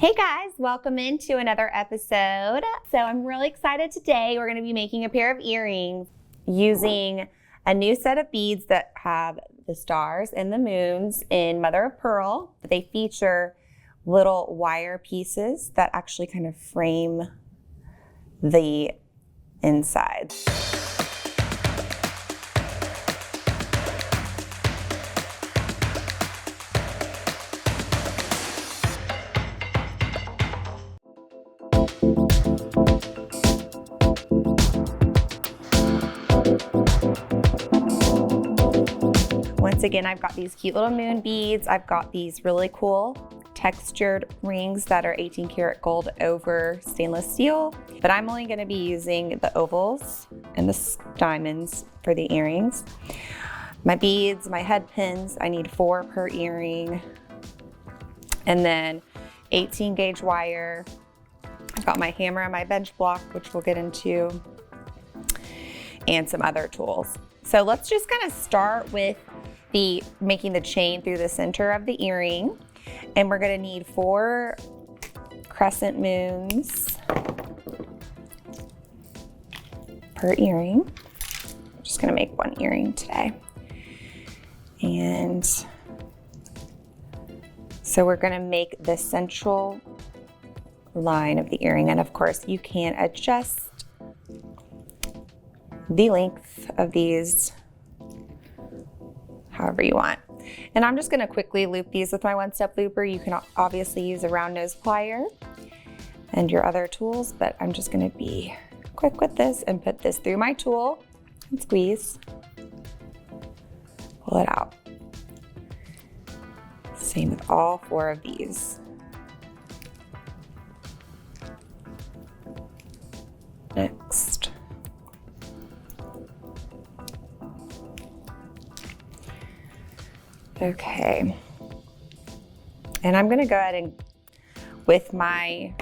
Hey guys, welcome into another episode. So I'm really excited today. We're going to be making a pair of earrings using a new set of beads that have the stars and the moons in mother of pearl. They feature little wire pieces that actually kind of frame the inside. Once again, I've got these cute little moon beads. I've got these really cool textured rings that are 18 karat gold over stainless steel, but I'm only gonna be using the ovals and the diamonds for the earrings. My beads, my head pins, I need 4 per earring. And then 18 gauge wire. I've got my hammer and my bench block, which we'll get into, and some other tools. So let's just kind of start with making the chain through the center of the earring. And we're gonna need 4 crescent moons per earring. I'm just gonna make 1 earring today. And so we're gonna make the central line of the earring. And of course you can adjust the length of these however you want. And I'm just gonna quickly loop these with my 1-step looper. You can obviously use a round nose plier and your other tools, but I'm just gonna be quick with this and put this through my tool and squeeze, pull it out. Same with all 4 of these. Next. Okay, and I'm gonna go ahead and, with my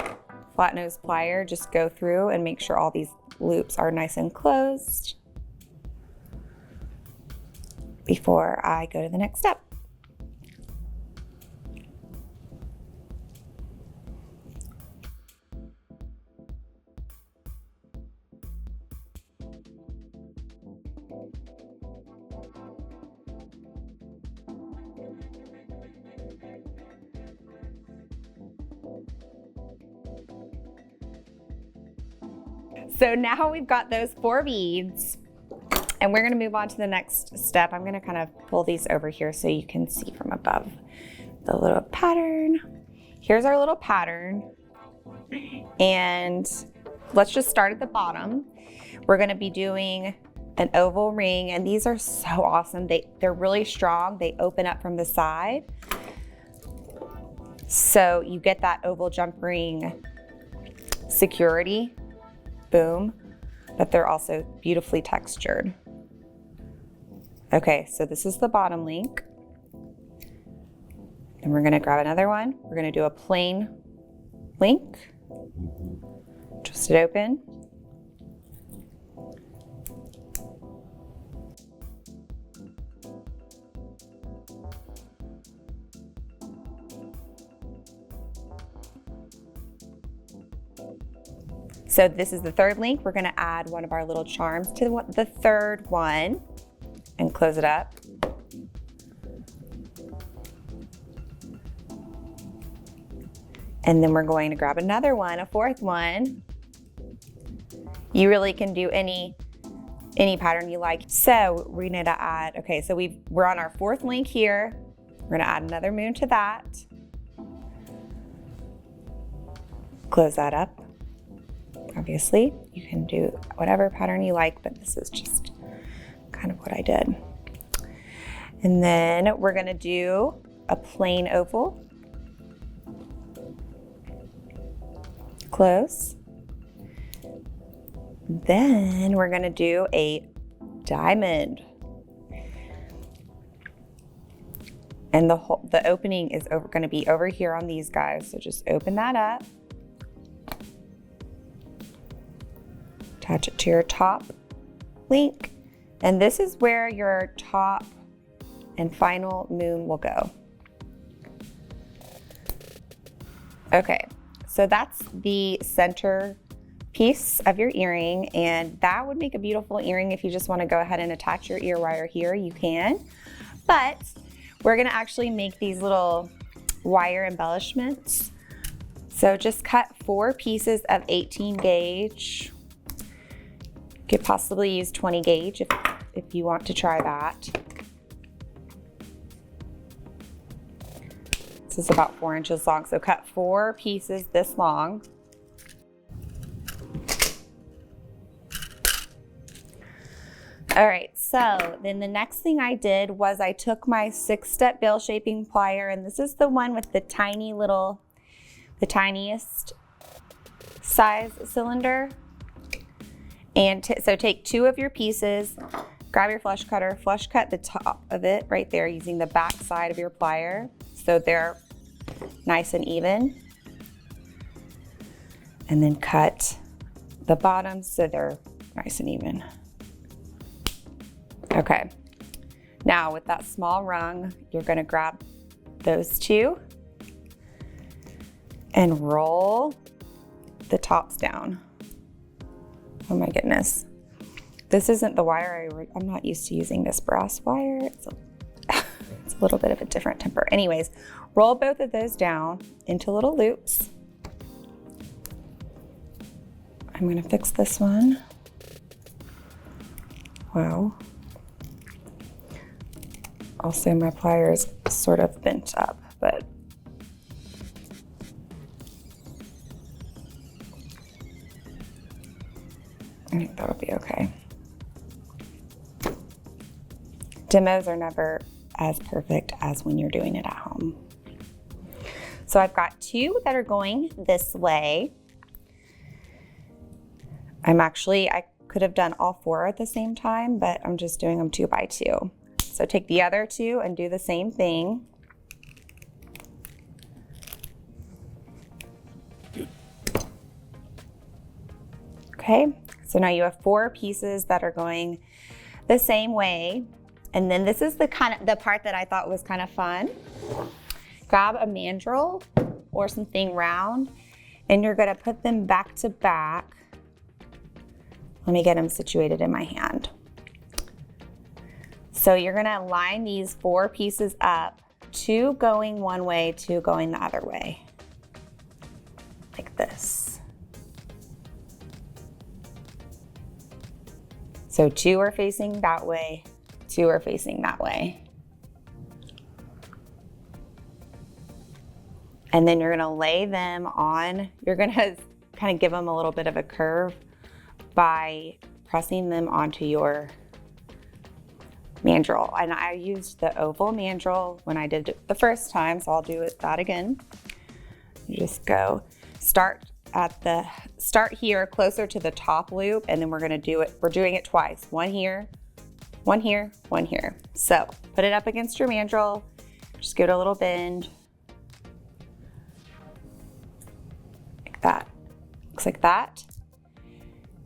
flat nose plier, just go through and make sure all these loops are nice and closed before I go to the next step. So now we've got those 4 beads and we're gonna move on to the next step. I'm gonna kind of pull these over here so you can see from above the little pattern. Here's our little pattern. And let's just start at the bottom. We're gonna be doing an oval ring, and these are so awesome. They're really strong. They open up from the side. So you get that oval jump ring security. Boom, but they're also beautifully textured. Okay, so this is the bottom link. And we're gonna grab another one. We're gonna do a plain link. Twist it open. So this is the 3rd link. We're gonna add one of our little charms to the 3rd one and close it up. And then we're going to grab another one, a 4th one. You really can do any pattern you like. So we're gonna add, okay, so we're on our 4th link here. We're gonna add another moon to that. Close that up. Obviously, you can do whatever pattern you like, but this is just kind of what I did. And then we're gonna do a plain oval. Close. Then we're gonna do a diamond. And the opening is gonna be over here on these guys, so just open that up. Attach it to your top link. And this is where your top and final moon will go. Okay, so that's the center piece of your earring, and that would make a beautiful earring. If you just want to go ahead and attach your ear wire here, you can. But we're going to actually make these little wire embellishments. So just cut 4 pieces of 18 gauge. You could possibly use 20 gauge if you want to try that. This is about 4 inches long, so cut 4 pieces this long. All right, so then the next thing I did was I took my 6-step bail shaping plier, and this is the one with the tiny little, the tiniest size cylinder. And so take 2 of your pieces, grab your flush cutter, flush cut the top of it right there using the back side of your plier so they're nice and even. And then cut the bottoms so they're nice and even. Okay, now with that small rung, you're gonna grab those 2 and roll the tops down. Oh my goodness. This isn't the wire I'm not used to using this brass wire. It's a little bit of a different temper. Anyways, roll both of those down into little loops. I'm gonna fix this one. Wow. Also, my plier is sort of bent up, but I think that'll be okay. Demos are never as perfect as when you're doing it at home. So I've got 2 that are going this way. I could have done all 4 at the same time, but I'm just doing them 2 by 2. So take the other 2 and do the same thing. Okay, so now you have 4 pieces that are going the same way. And then this is the part that I thought was kind of fun. Grab a mandrel or something round, and you're gonna put them back to back. Let me get them situated in my hand. So you're gonna line these 4 pieces up, 2 going one way, 2 going the other way, like this. So 2 are facing that way, 2 are facing that way. And then you're gonna lay them on, you're gonna kind of give them a little bit of a curve by pressing them onto your mandrel. And I used the oval mandrel when I did it the first time, so I'll do that again. You just go, start here closer to the top loop, and then we're doing it twice. 1 here, 1 here, 1 here. So put it up against your mandrel, just give it a little bend. Like that, looks like that.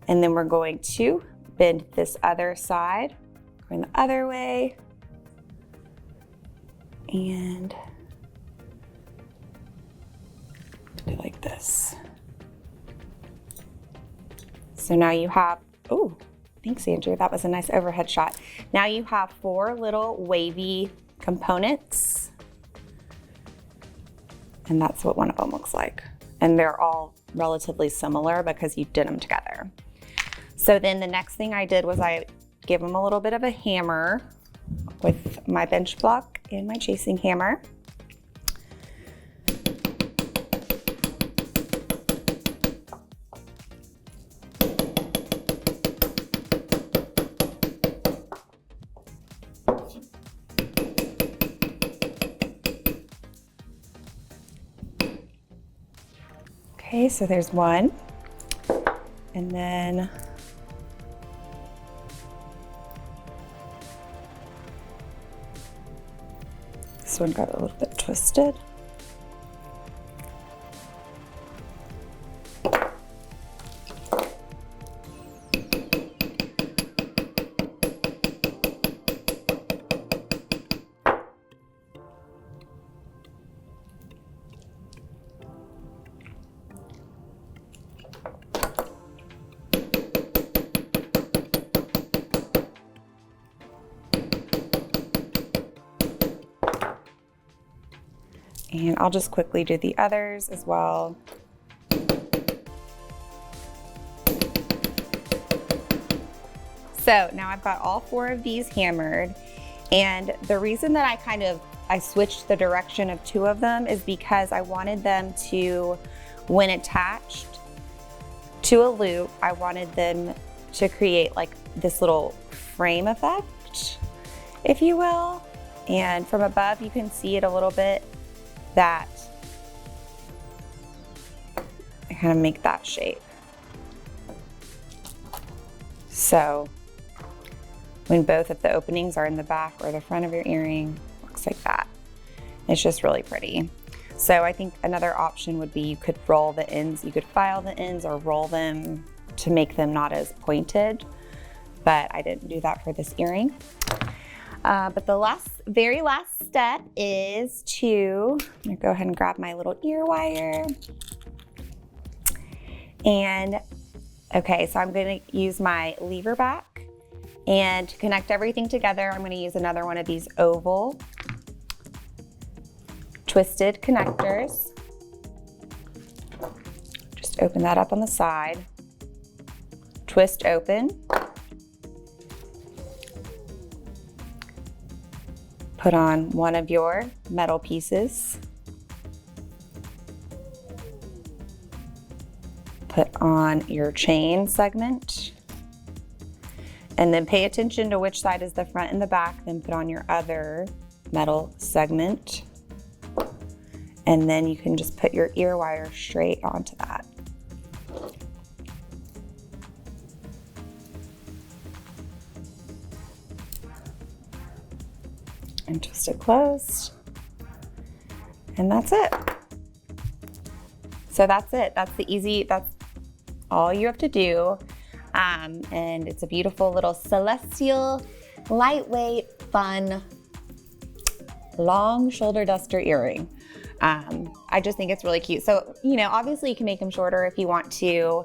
And then we're going to bend this other side, going the other way, and do it like this. So now you have, oh, thanks Andrew, that was a nice overhead shot. Now you have 4 little wavy components, and that's what one of them looks like. And they're all relatively similar because you did them together. So then the next thing I did was I gave them a little bit of a hammer with my bench block and my chasing hammer. Okay, so there's one. And then this one got a little bit twisted. And I'll just quickly do the others as well. So now I've got all 4 of these hammered. And the reason that I switched the direction of 2 of them is because I wanted them to, when attached to a loop, I wanted them to create like this little frame effect, if you will. And from above, you can see it a little bit, that I kind of make that shape. So when both of the openings are in the back or the front of your earring, it looks like that. It's just really pretty. So I think another option would be you could roll the ends, you could file the ends or roll them to make them not as pointed, but I didn't do that for this earring. But the very last step is I'm gonna go ahead and grab my little ear wire. And okay, so I'm gonna use my lever back, and to connect everything together, I'm gonna use another one of these oval twisted connectors. Just open that up on the side, twist open, put on one of your metal pieces, put on your chain segment, and then pay attention to which side is the front and the back, then put on your other metal segment. And then you can just put your ear wire straight onto that. And twist it closed. And that's it. So that's it. That's all you have to do. And it's a beautiful little celestial, lightweight, fun, long shoulder duster earring. I just think it's really cute. So, obviously you can make them shorter if you want to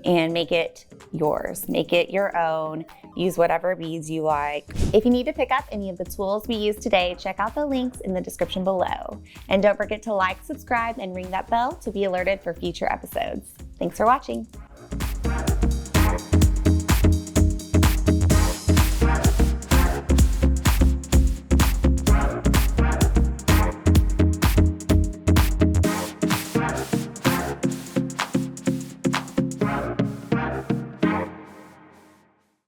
and make it yours, make it your own, use whatever beads you like. If you need to pick up any of the tools we used today, check out the links in the description below. And don't forget to like, subscribe, and ring that bell to be alerted for future episodes. Thanks for watching.